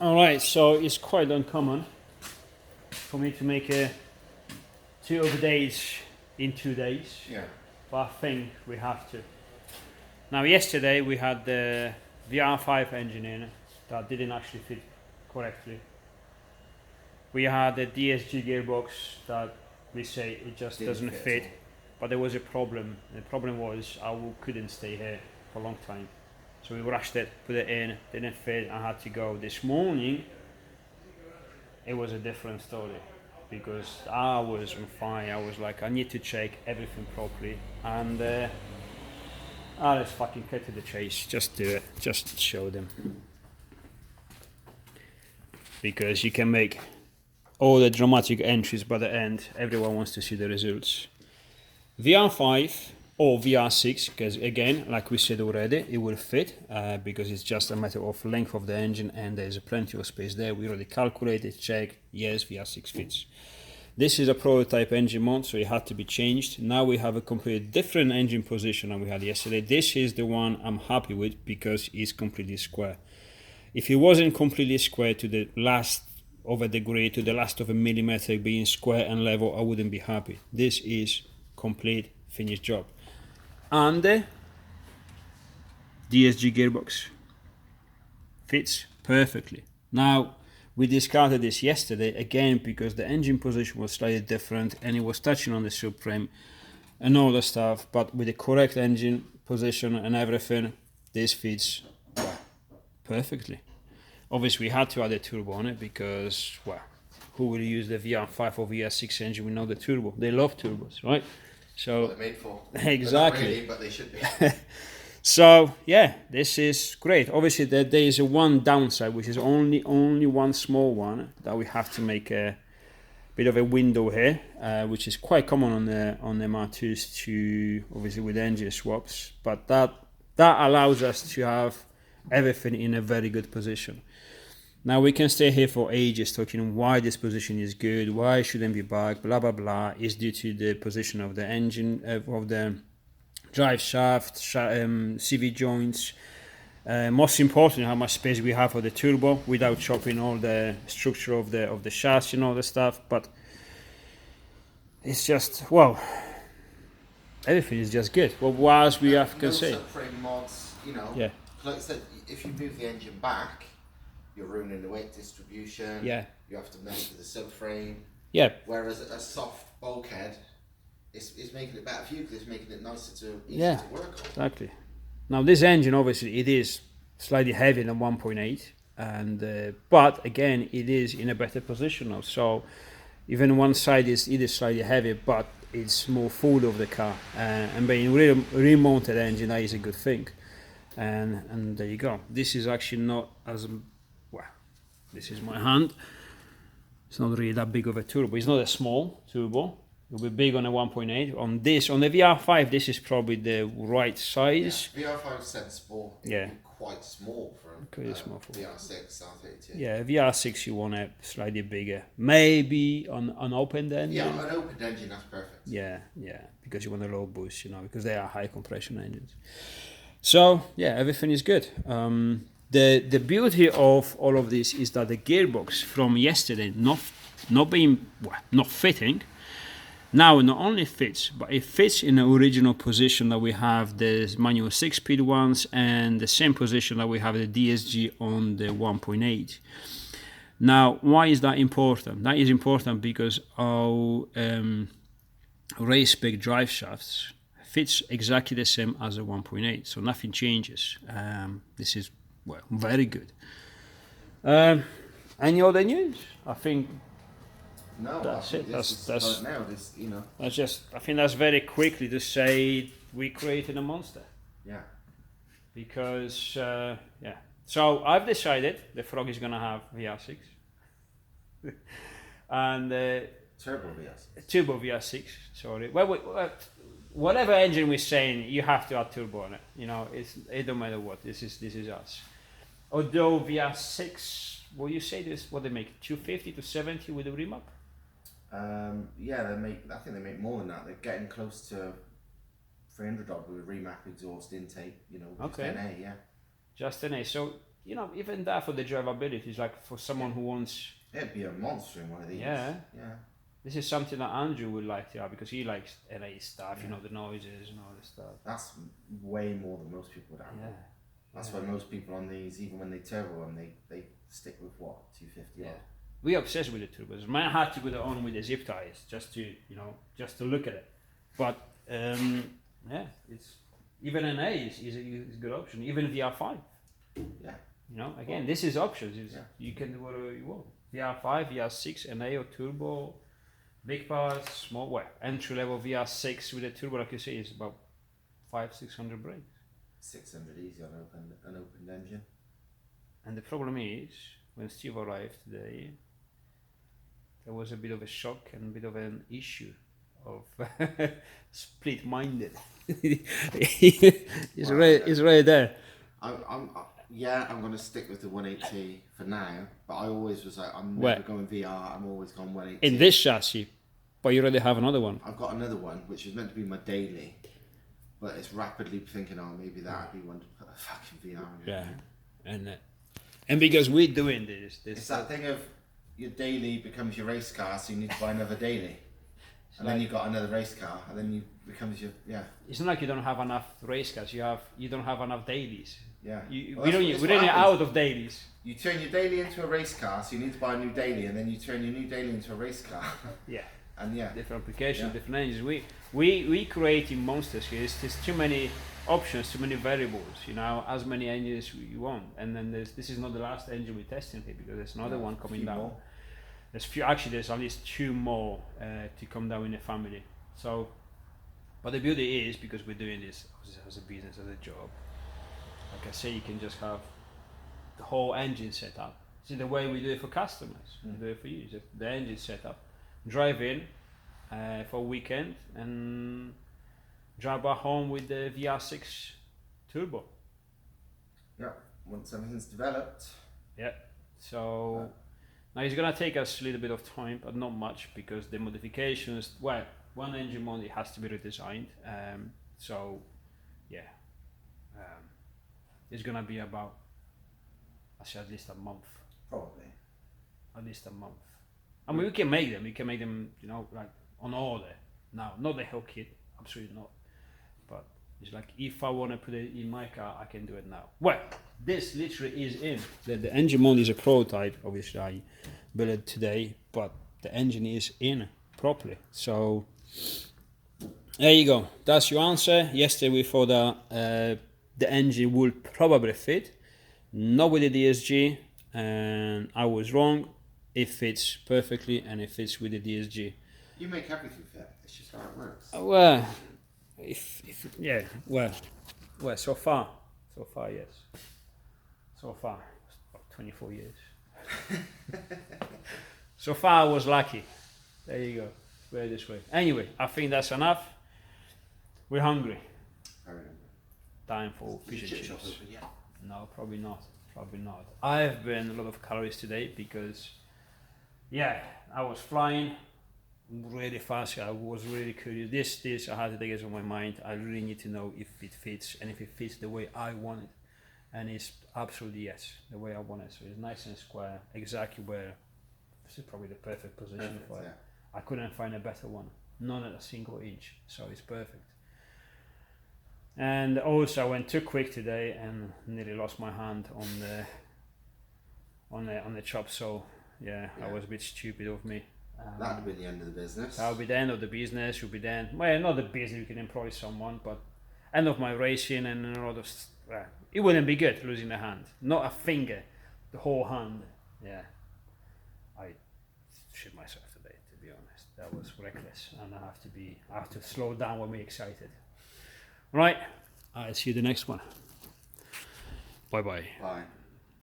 Alright, so it's quite uncommon for me to make 2 days in 2 days. Yeah. But I think we have to. Now yesterday we had the VR5 engine in that didn't actually fit correctly. We had the DSG gearbox that we say it just Didn't doesn't fit fit, at all. but there was a problem. The problem was couldn't stay here for a long time. So we rushed it, put it in, didn't fit, I had to go. This morning it was a different story because I was on fire. I was like, I need to check everything properly, and let's fucking cut to the chase. Just do it. Just show them, because you can make all the dramatic entries, but at the end, everyone wants to see the results. VR5 or VR6, because again, like we said already, it will fit because it's just a matter of length of the engine and there's plenty of space there. We already calculated, checked, yes, VR6 fits. This is a prototype engine mount, so it had to be changed. Now we have a completely different engine position than we had yesterday. This is the one I'm happy with because it's completely square. If it wasn't completely square to the last of a degree, to the last of a millimeter being square and level, I wouldn't be happy. This is complete finished job. And the DSG gearbox fits perfectly. Now, we discarded this yesterday again because the engine position was slightly different and it was touching on the subframe and all the stuff, but with the correct engine position and everything, this fits perfectly. Obviously, we had to add a turbo on it because, well, who will use the VR5 or VR6 engine without the turbo? They love turbos, right? So What they're made for. exactly. Not really, but they should be. So yeah, this is great. Obviously, there is a one downside, which is only one small one that we have to make a bit of a window here, which is quite common on the M2s to obviously with engine swaps. But that allows us to have everything in a very good position. Now we can stay here for ages talking why this position is good, why it shouldn't be back, blah blah blah. It's due to the position of the engine, of the drive shaft, CV joints. Most importantly, how much space we have for the turbo without chopping all the structure of the chassis and all the stuff. But it's just, well, everything is just good. Well, whilst we have can No say, subframe mods, you know. yeah, Like I said, if you move the engine back, you're ruining the weight distribution. yeah, You have to mess with the subframe. yeah, Whereas a soft bulkhead, it's making it better for you because it's making it nicer to yeah, to work on. exactly. Now this engine, obviously, it is slightly heavier than 1.8, and but again, it is in a better position now. So even one side it is slightly heavier, but it's more full of the car, and being remounted engine, that is a good thing. And there you go. This is actually not as well. This is my hand. It's not really that big of a turbo. It's not a small turbo. It'll be big on a 1.8. On the VR5, this is probably the right size. Yeah, VR5 sensible. Yeah. Quite small for Quite small for VR6, R32. Yeah, VR6 you want it slightly bigger. Maybe on an open engine. Yeah, an open engine, that's perfect. Yeah, because you want a low boost, because they are high compression engines. So yeah, everything is good. The beauty of all of this is that the gearbox from yesterday not fitting, now not only fits, but it fits in the original position that we have the manual 6-speed ones and the same position that we have the DSG on the 1.8. Now, why is that important? That is important because our race spec drive shafts fits exactly the same as a 1.8, so nothing changes. This is, well, very good. Any other news? I think No, that's it. That's now. This, That's just. I think that's very quickly to say we created a monster. Yeah. Because yeah. So I've decided the Frog is gonna have VR6, and Turbo VR6. turbo VR6. Sorry. Well, whatever engine we're saying, you have to add turbo on it. It don't matter what. This is us. Although VR6, what you say this? What they make? 250 to 70 with the remap. Yeah, I think they make more than that. They're getting close to 300 odd with remap exhaust intake. Okay. 10A, yeah. Just an A. So you know, even that for the drivability is like for someone who wants. It'd be a monster in one of these. Yeah. Yeah. This is something that Andrew would like to have because he likes LA stuff, you know, the noises and all this stuff. That's way more than most people would have. Yeah. That's why most people on these, even when they turbo them, they stick with what, 250 Yeah. odd. We're obsessed with the turbos. Mine had to go on with the zip ties just to, you know, just to look at it. But yeah, it's even an A is a good option. Even VR5. Yeah. You know, again, this is options. It's, Yeah. You can do whatever you want. VR5, VR6, NA or turbo, big powers, small, well, entry level VR6 with a turbo, like you say, is about 500-600 brakes. 600 easy on an opened engine. And the problem is, when Steve arrived today, there was a bit of a shock and a bit of an issue of split-minded. It's right there. I'm going to stick with the 180 for now, but I always was like, I'm never going VR, I'm always going 180. In this chassis, but you already have another one. I've got another one, which is meant to be my daily, but it's rapidly thinking, oh, maybe that would be one to put a fucking VR in. Yeah, and because we're doing this it's that thing of your daily becomes your race car, so you need to buy another daily. And then you've got another race car, and then you becomes your It's not like you don't have enough race cars. You don't have enough dailies. Yeah. We're running out of dailies. You turn your daily into a race car, so you need to buy a new daily, and then you turn your new daily into a race car. Yeah. And different applications, different engines. We creating monsters here. There's too many options, too many variables. You know, as many engines you want, and then this is not the last engine we're testing here because there's another one coming down. More. There's at least 2 more to come down in the family. So, but the beauty is because we're doing this as a business, as a job. Like I say, you can just have the whole engine set up. See the way we do it for customers, we do it for you. The engine set up, drive in for a weekend, and drive back home with the VR6 turbo. Yeah, once everything's developed. Yeah. So. Now it's gonna take us a little bit of time, but not much because the modifications. Well, one engine mod has to be redesigned. So, yeah, it's gonna be about, I say, at least a month. Probably. At least a month. I mean, we can make them. We can make them, you know, like on order. Now, not the whole kit, absolutely not. But it's like if I want to put it in my car, I can do it now. Well, this literally is in. The engine mod is a prototype. Obviously, I built it today, but the engine is in properly. So there you go. That's your answer. Yesterday we thought that the engine would probably fit, not with the DSG, and I was wrong. It fits perfectly, and it fits with the DSG. You make everything fit. It's just how it works. Well, well, so far, yes. So far, about 24 years. So far, I was lucky. There you go. Put it this way. Anyway, I think that's enough. We're hungry. Very hungry. Time for fish and chips. Open yet? No, probably not. Probably not. I've burned a lot of calories today because, I was flying really fast. I was really curious. This I had to take it on my mind. I really need to know if it fits and if it fits the way I want it. And it's absolutely yes, the way I want it. So it's nice and square, exactly where. This is probably the perfect position for it. I couldn't find a better one. Not at a single inch. So it's perfect. And also I went too quick today and nearly lost my hand on the chop. So I was a bit stupid of me. That would be the end of the business. That would be the end of the business. Would be the end. Well, not the business. You can employ someone, but end of my racing and a lot of. It wouldn't be good losing a hand, not a finger, the whole hand. Yeah, I shit myself today. To be honest, that was reckless, and I have to slow down when we're excited. Right, I'll see you the next one. Bye bye. Bye.